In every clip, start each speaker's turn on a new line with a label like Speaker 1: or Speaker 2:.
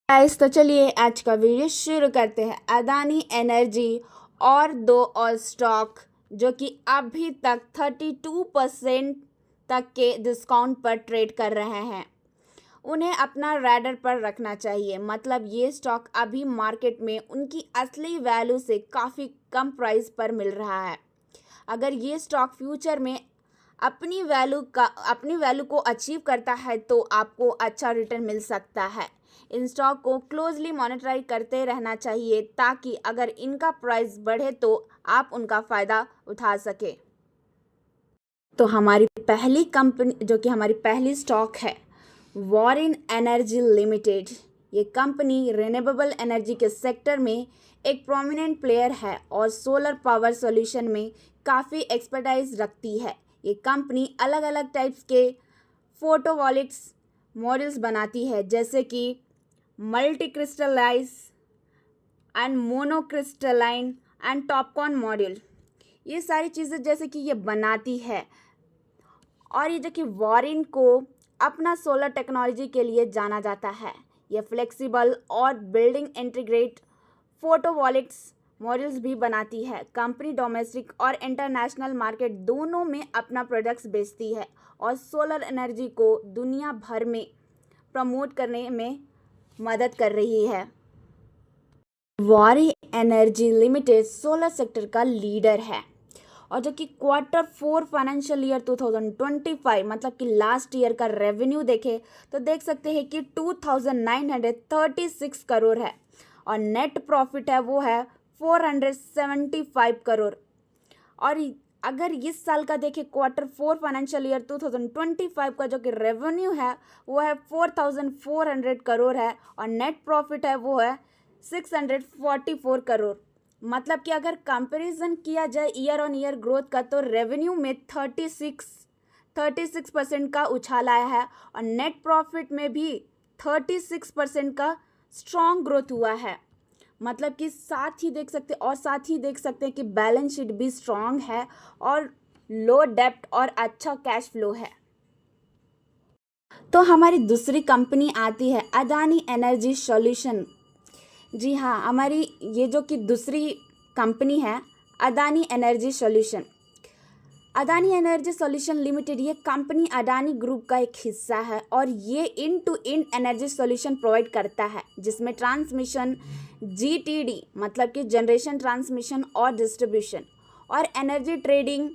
Speaker 1: Guys, तो चलिए आज का वीडियो शुरू करते हैं। अदानी एनर्जी और दो और स्टॉक जो कि अभी तक 32% तक के डिस्काउंट पर ट्रेड कर रहे हैं, उन्हें अपना रैडर पर रखना चाहिए। मतलब ये स्टॉक अभी मार्केट में उनकी असली वैल्यू से काफ़ी कम प्राइस पर मिल रहा है। अगर ये स्टॉक फ्यूचर में अपनी वैल्यू को अचीव करता है तो आपको अच्छा रिटर्न मिल सकता है। इन स्टॉक को क्लोजली मॉनिटर करते रहना चाहिए ताकि अगर इनका प्राइस बढ़े तो आप उनका फ़ायदा उठा सके। तो हमारी पहली कंपनी जो कि हमारी पहली स्टॉक है वॉरेन एनर्जी लिमिटेड। ये कंपनी रिन्यूएबल एनर्जी के सेक्टर में एक प्रोमिनेंट प्लेयर है और सोलर पावर सॉल्यूशन में काफ़ी एक्सपर्टाइज रखती है। ये कंपनी अलग अलग टाइप्स के फोटोवॉल्टिक्स मॉडल्स बनाती है, जैसे कि multi crystalline and monocrystalline and TOPCon module. ये सारी चीज़ें जैसे कि ये बनाती है। और ये जो कि वॉरेन को अपना सोलर टेक्नोलॉजी के लिए जाना जाता है। ये फ्लेक्सिबल और बिल्डिंग इंटीग्रेट फोटोवॉल्टिक्स मॉडल्स भी बनाती है। कंपनी डोमेस्टिक और इंटरनेशनल मार्केट दोनों में अपना प्रोडक्ट्स बेचती है और सोलर एनर्जी को दुनिया भर में प्रमोट करने में मदद कर रही है। Warren energy limited solar sector का लीडर है और जो कि Q4 फाइनेंशियल ईयर 2025 मतलब कि लास्ट ईयर का रेवेन्यू देखे तो देख सकते हैं कि 2936 करोड़ है और नेट प्रॉफिट है वो है 475 करोड़। और अगर इस साल का देखें Q4 फाइनेंशियल ईयर 2025 का जो कि रेवेन्यू है वो है 4400 करोड़ है और नेट प्रॉफिट है वो है 644 करोड़। मतलब कि अगर कंपैरिजन किया जाए ईयर ऑन ईयर ग्रोथ का तो रेवेन्यू में 36% का उछाल आया है और नेट प्रॉफिट में भी 36% का स्ट्रॉन्ग ग्रोथ हुआ है। मतलब कि साथ ही देख सकते हैं कि बैलेंस शीट भी स्ट्रॉन्ग है और लो डेब्ट और अच्छा कैश फ्लो है। तो हमारी दूसरी कंपनी आती है अदानी एनर्जी सॉल्यूशन। जी हाँ, हमारी ये जो कि दूसरी कंपनी है Adani energy solution. Adani energy solution limited ये कंपनी अदानी ग्रुप का एक हिस्सा है और ये end to end energy solution provide करता है, जिसमें ट्रांसमिशन जीटीडी मतलब कि जनरेशन, ट्रांसमिशन और डिस्ट्रीब्यूशन और एनर्जी ट्रेडिंग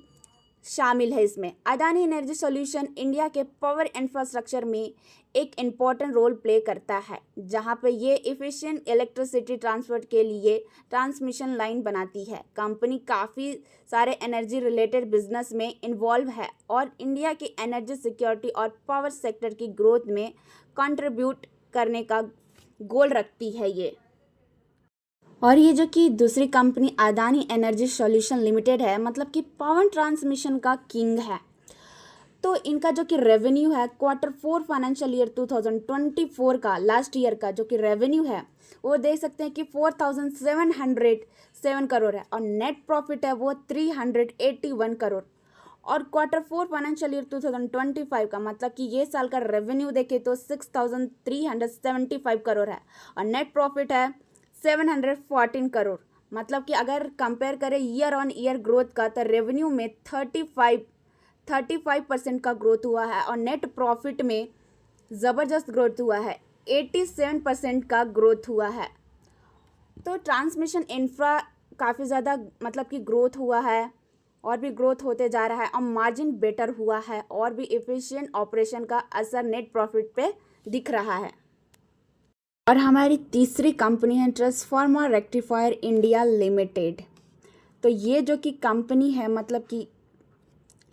Speaker 1: शामिल है। इसमें अदानी एनर्जी सॉल्यूशन इंडिया के पावर इंफ्रास्ट्रक्चर में एक इम्पॉर्टेंट रोल प्ले करता है, जहां पे ये एफिशिएंट इलेक्ट्रिसिटी ट्रांसफर के लिए ट्रांसमिशन लाइन बनाती है। कंपनी काफ़ी सारे एनर्जी रिलेटेड बिजनेस में इन्वॉल्व है और इंडिया की एनर्जी सिक्योरिटी और पावर सेक्टर की ग्रोथ में कंट्रीब्यूट करने का गोल रखती है ये। और ये जो कि दूसरी company Adani energy solution limited है, मतलब कि पावर ट्रांसमिशन का किंग है। तो इनका जो कि रेवेन्यू है Q4 फाइनेंशियल ईयर 2024 का लास्ट ईयर का जो कि रेवेन्यू है वो देख सकते हैं कि 4707 करोड़ है और नेट प्रॉफिट है वो 381 करोड़। और Q4 फाइनेंशियल ईयर 2025 का मतलब कि ये साल का रेवेन्यू देखे तो 6375 करोड़ है और नेट प्रॉफिट है 714 करोड़। मतलब कि अगर कंपेयर करें ईयर ऑन ईयर ग्रोथ का तो रेवेन्यू में 35% का ग्रोथ हुआ है और नेट प्रॉफिट में ज़बरदस्त ग्रोथ हुआ है, 87% का ग्रोथ हुआ है। तो ट्रांसमिशन इंफ्रा काफ़ी ज़्यादा मतलब कि ग्रोथ हुआ है और भी ग्रोथ होते जा रहा है और मार्जिन बेटर हुआ है और भी एफिशिएंट ऑपरेशन का असर नेट प्रॉफिट पे दिख रहा है। और हमारी तीसरी कंपनी है ट्रांसफार्मर रेक्टिफायर इंडिया लिमिटेड। तो ये जो कि कंपनी है मतलब कि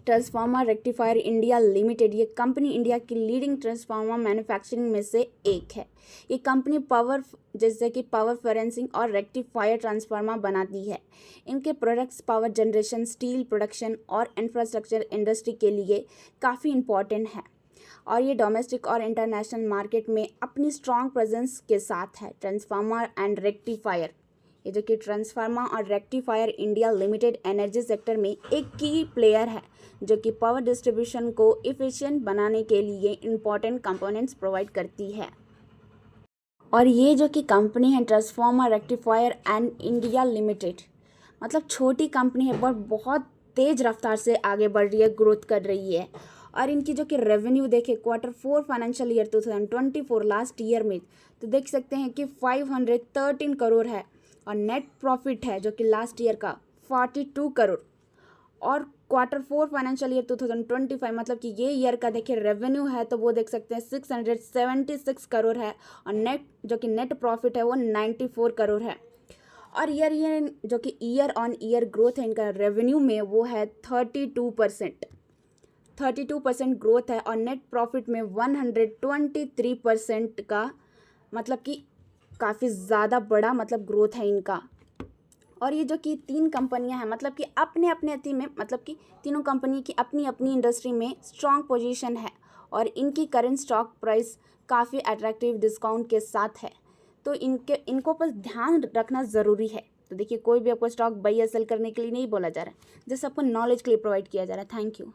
Speaker 1: ट्रांसफार्मर रेक्टिफायर इंडिया लिमिटेड, ये कंपनी इंडिया की लीडिंग ट्रांसफार्मर मैन्युफैक्चरिंग में से एक है। ये कंपनी पावर जैसे कि पावर फेरेंसिंग और रेक्टिफायर ट्रांसफार्मर बनाती है। इनके products power generation, steel production और इंफ्रास्ट्रक्चर इंडस्ट्री के लिए काफ़ी इम्पॉर्टेंट है और ये डोमेस्टिक और इंटरनेशनल मार्केट में अपनी स्ट्रॉन्ग प्रेजेंस के साथ है। ट्रांसफार्मर एंड रेक्टिफायर, ये जो कि ट्रांसफार्मर और rectifier India limited energy sector में एक की प्लेयर है जो कि पावर डिस्ट्रीब्यूशन को इफ़िशिएंट बनाने के लिए इम्पॉर्टेंट कंपोनेंट्स प्रोवाइड करती है। और ये जो कि कंपनी है transformer rectifier and India limited, मतलब छोटी कंपनी है पर बहुत तेज़ रफ्तार से आगे बढ़ रही है, ग्रोथ कर रही है। और इनकी जो कि रेवेन्यू देखे Q4 financial year 2024 last year में, तो देख सकते हैं कि 513 करोड़ है। और नेट प्रॉफिट है जो कि लास्ट ईयर का 42 करोड़। और Q4 फाइनेंशियल ईयर 2025 मतलब कि ये ईयर का देखिए रेवेन्यू है तो वो देख सकते हैं 676 करोड़ है। और नेट जो कि नेट प्रॉफिट है वो 94 करोड़ है। और ईयर जो कि ईयर ऑन ईयर ग्रोथ है इनका रेवेन्यू में वो है 32% ग्रोथ है। और नेट प्रॉफिट में 123% का, मतलब कि काफ़ी ज़्यादा बड़ा मतलब ग्रोथ है इनका। और ये जो कि 3 कंपनियां हैं मतलब कि अपने अपने अति में, मतलब कि तीनों कंपनी की अपनी अपनी इंडस्ट्री में स्ट्रॉन्ग पोजीशन है। और इनकी करंट स्टॉक प्राइस काफ़ी अट्रैक्टिव डिस्काउंट के साथ है। तो इनको पर ध्यान रखना ज़रूरी है। तो देखिए कोई भी आपको स्टॉक बाई या सेल करने के लिए नहीं बोला जा रहा है, जैसे आपको नॉलेज के लिए प्रोवाइड किया जा रहा है। Thank you.